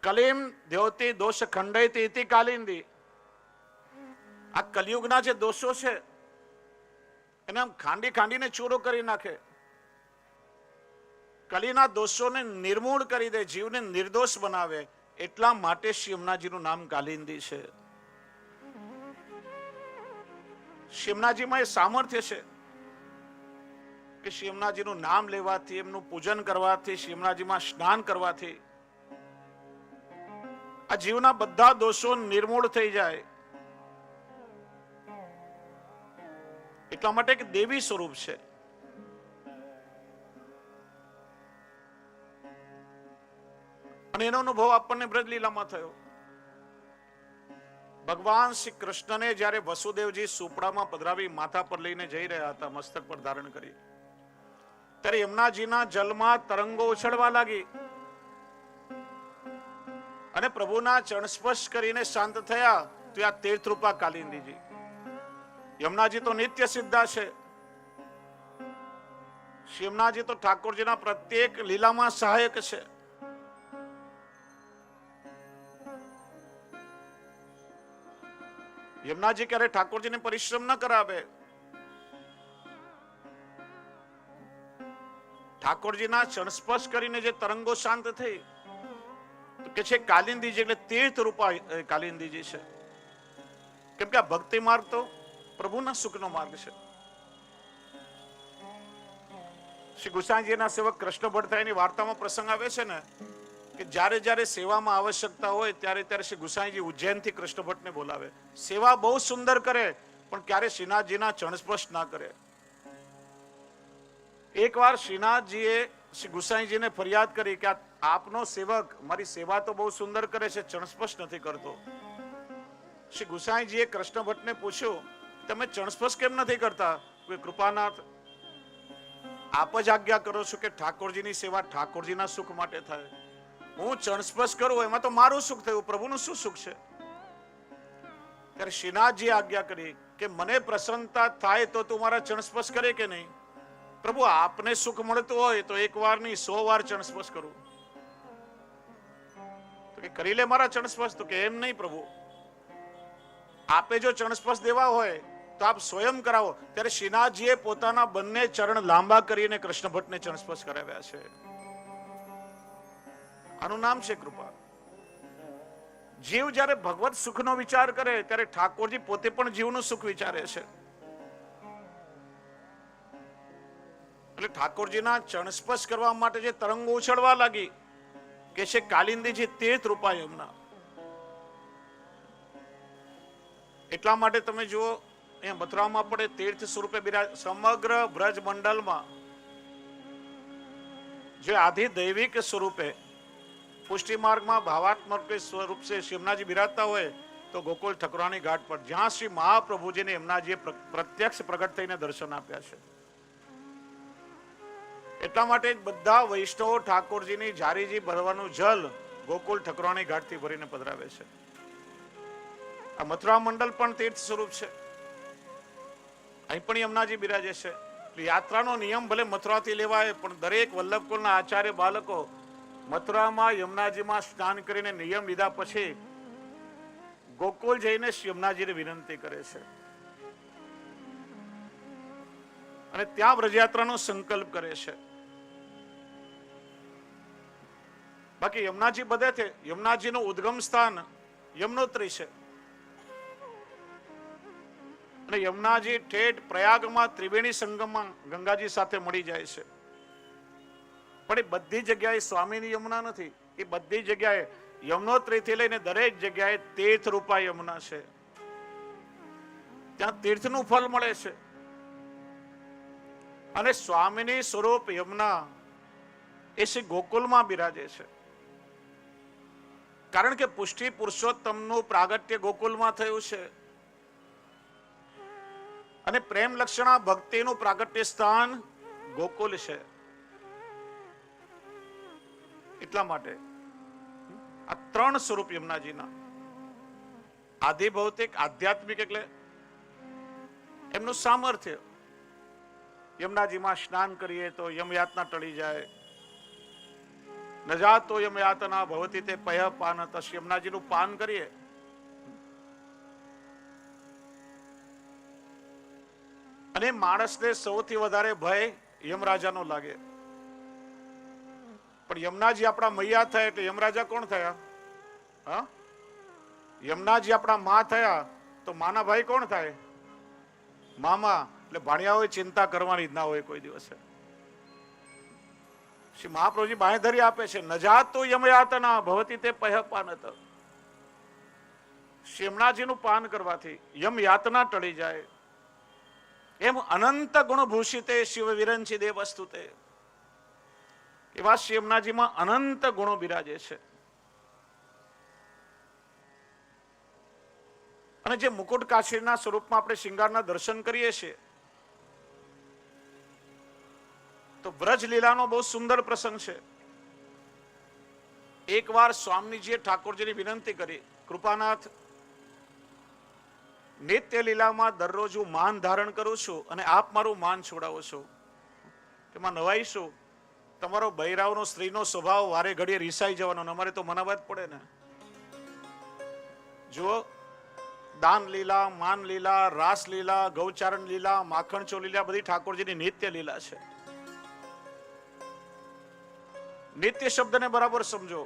કલીમ દ્યોતિ દોષ ખંડયતિ ઇતિ કાલિંદી. આ કલિયુગના જે દોષો છે એને આમ ખાંડી ખાંડીને ચૂરો કરી નાખે. કલીના દોષોને નિર્મૂળ કરી દે, જીવને નિર્દોષ બનાવે. એટલા માટે શ્રી યમુનાજીનું નામ કાલિંદી છે. શ્રી યમુનાજીમાં એ સામર્થ્ય છે કે શ્રી યમુનાજીનું નામ લેવાથી, એમનું પૂજન કરવાથી, શ્રી યમુનાજીમાં સ્નાન કરવાથી આ જીવના બધા દોષો નિર્મૂળ થઈ જાય. એટલા માટે એક દેવી સ્વરૂપ છે. અને એનો અનુભવ આપણને બ્રજલીલામાં થયો. ભગવાન શ્રી કૃષ્ણને જ્યારે વસુદેવજી સુપડામાં પધરાવી માથા પર લઈને જઈ રહ્યા હતા, મસ્તક પર ધારણ કરી, ત્યારે યમુનાજીના જલમાં તરંગો ઉછળવા લાગી અને પ્રભુના ચરણ સ્પર્શ કરીને શાંત થયા. તો આ તીર્થરૂપા કાલિંદીજી. યમુનાજી તો નિત્ય સિદ્ધા છે. શ્રી યમુનાજી તો ઠાકોરજીના પ્રત્યેક લીલામાં સહાયક છે. યમુનાજી ક્યારે ઠાકોરજીને પરિશ્રમ ન કરાવે. ઠાકોરજીના ચરણ સ્પર્શ કરીને જે તરંગો શાંત થઈ, તો કે છે કાલિંદીજી એટલે તીર્થ રૂપા કાલિંદીજી છે. કેમ કે આ ભક્તિ માર્ગ તો પ્રભુના સુખનો માર્ગ છે. શ્રી ગુસાઈજીના સેવક કૃષ્ણ ભટ્ટની વાર્તામાં પ્રસંગ આવે છે ને કે જ્યારે જ્યારે સેવામાં આવશ્યકતા હોય ત્યારે ત્યારે શ્રી ગુસાઈજી ઉજ્જૈનથી કૃષ્ણ ભટ્ટને બોલાવે. સેવા બહુ સુંદર કરે પણ ક્યારે શ્રીનાથજીના ચરણ સ્પર્શ ના કરે. એકવાર શ્રીનાથજીએ શ્રી ગુસાઈજીને ફરિયાદ કરી કે આપનો સેવક મારી સેવા તો બહુ સુંદર કરે છે, ચરણ સ્પર્શ નથી કરતો. શ્રી ગુસાઈજીએ કૃષ્ણ ભટ્ટને પૂછ્યું, તમે ચરણ સ્પર્શ કેમ નથી કરતા? કૃપાનાથ, આપ જ આજ્ઞા કરો છો કે ઠાકોરજીની સેવા ઠાકોરજીના સુખ માટે થાય. હું ચરણ સ્પર્શ કરું એમાં તો મારું સુખ થયું, પ્રભુનું શું સુખ છે? ત્યારે શ્રીનાથજીએ આજ્ઞા કરી કે મને પ્રસન્નતા થાય તો તું મારા ચરણ સ્પર્શ કરે કે નહીં? પ્રભુ, આપને સુખ મળતું હોય તો એક વાર નહીં 100 વાર ચરણ સ્પર્શ કરું. તો કે કરી લે મારા ચરણ સ્પર્શ. તો કે એમ નહીં પ્રભુ, આપે જો ચરણ સ્પર્શ દેવા હોય તો આપ સ્વયં કરાવો. ત્યારે શ્રીનાથજીએ પોતાના બંને ચરણ લાંબા કરીને કૃષ્ણ ભટ્ટને ચરણ સ્પર્શ કરાવ્યા છે. આનું નામ છે કૃપા. જીવ જ્યારે ભગવત સુખનો વિચાર કરે ત્યારે ઠાકોરજી પોતે પણ જીવનું સુખ વિચારે છે. એટલે ઠાકોરજીના ચરણ સ્પર્શ કરવા માટે જે તરંગો ઉછળવા લાગી કે છે કાલિંદીજી તીર્થ રૂપા યમુના. એટલા માટે તમે જુઓ અહીંયા મથુરામાં પડે તીર્થ સ્વરૂપે બિરાજ. સમગ્ર બ્રજ મંડળમાં જે આધિ દૈવિક સ્વરૂપે પુષ્ટિ માર્ગમાં ભાવાત્મક સ્વરૂપ છે યમુનાજી બિરાજતા હોય તો ગોકુળ ઠકરાણી ઘાટ પર જ્યાં શ્રી મહાપ્રભુજીને યમુનાજીએ પ્રત્યક્ષ પ્રગટ થઈને દર્શન આપ્યા છે. એટલા માટે બધા વૈષ્ણવો ઠાકોરજીની જારીજી ભરવાનું જલ ગોકુળ ઠકરાણી ઘાટથી ભરીને પધરાવે છે. આ મથુરા મંડળ પણ તીર્થ સ્વરૂપ છે. અહીં પણ યમુનાજી બિરાજે છે. યાત્રાનો નિયમ ભલે મથુરાથી લેવાય પણ દરેક વલ્લભકુળના આચાર્ય બાળકો મથુરામાં યમુનાજીમાં સ્નાન કરીને નિયમ લીધા પછી ગોકુળ જઈને યમુનાજીને વિનંતી કરે છે અને ત્યાં વ્રજયાત્રાનો સંકલ્પ કરે છે. બાકી યમુનાજી બધે છે. યમુનાજીનું ઉદ્ગમ સ્થાન યમનોત્રી છે અને યમુનાજી ઠેઠ પ્રયાગમાં ત્રિવેણી સંગમમાં ગંગાજી સાથે મળી જાય છે. પણ એ બધી જગ્યાએ સ્વામીની યમુના નથી. એ બધી જગ્યાએ યમનોત્રીથી લઈને દરેક જગ્યાએ તીર્થ રૂપા યમુના છે. ત્યાં તીર્થનું ફળ મળે છે અને સ્વામીની સ્વરૂપ યમુના એ શ્રી ગોકુલમાં બિરાજે છે. કારણ કે પુષ્ટિ પુરુષોત્તમનું પ્રાગટ્ય ગોકુલમાં થયું છે અને પ્રેમ લક્ષણા ભક્તિનું પ્રાગટ્ય સ્થાન ગોકુલ છે. એટલા માટે આ ત્રણ સ્વરૂપ યમુનાજીના, આધિ ભૌતિક, આધ્યાત્મિક એટલે એમનું સામર્થ્ય. યમુનાજીમાં સ્નાન કરીએ તો યમયાતના ટળી જાય. ન જાતો યમ યાતના ભવતી તે પય પાનત. યમુનાજીનું પાન કરીએ અને માણસને સૌથી વધારે ભય યમરાજાનો લાગે. પણ યમુનાજી આપણા મૈયા થયા એટલે યમરાજા કોણ થયા? હા, યમુનાજી આપણા માં થયા તો માના ભાઈ કોણ થાય? મામા. એટલે ભાણિયાઓએ ચિંતા કરવાની જ ના હોય કોઈ દિવસે. શ્રી મહાપ્રભુજી બાંહેધરી આપે છે, ન જાતો યમયાતના ભવતી તે પય પાનત. યમુનાજીનું પાન કરવાથી યમ યાતના ટળી જાય. એમ અનંત ગુણ ભૂષિતે શિવ વિરંચી દેવ વસ્તુતે. એવા શ્રી યમુનાજીમાં અનંત ગુણો બિરાજે છે. અને જે મુકુટ કાશીના સ્વરૂપમાં આપણે શિંગારના દર્શન કરીએ છીએ, તો બ્રજ લીલાનો બહુ સુંદર પ્રસંગ છે. એકવાર સ્વામીજીએ ઠાકોરજીની વિનંતી કરી, કૃપાનાથ, નિત્ય લીલામાં દરરોજ હું માન ધારણ કરું છું અને આપ મારું માન છોડાવો છો, તેમાં નવાઈ શું? તમારો બૈરાવનો સ્ત્રીનો સ્વભાવ વારે ઘડીએ રીસાઈ જવાનો, અમારે તો મનાવવા જ પડે ને. જુઓ, દાન લીલા, માન લીલા, રાસ લીલા, ગૌચારણ લીલા, માખણ ચો લીલા બધી ઠાકોરજીની નિત્ય લીલા છે. નિત્ય શબ્દને બરાબર સમજો.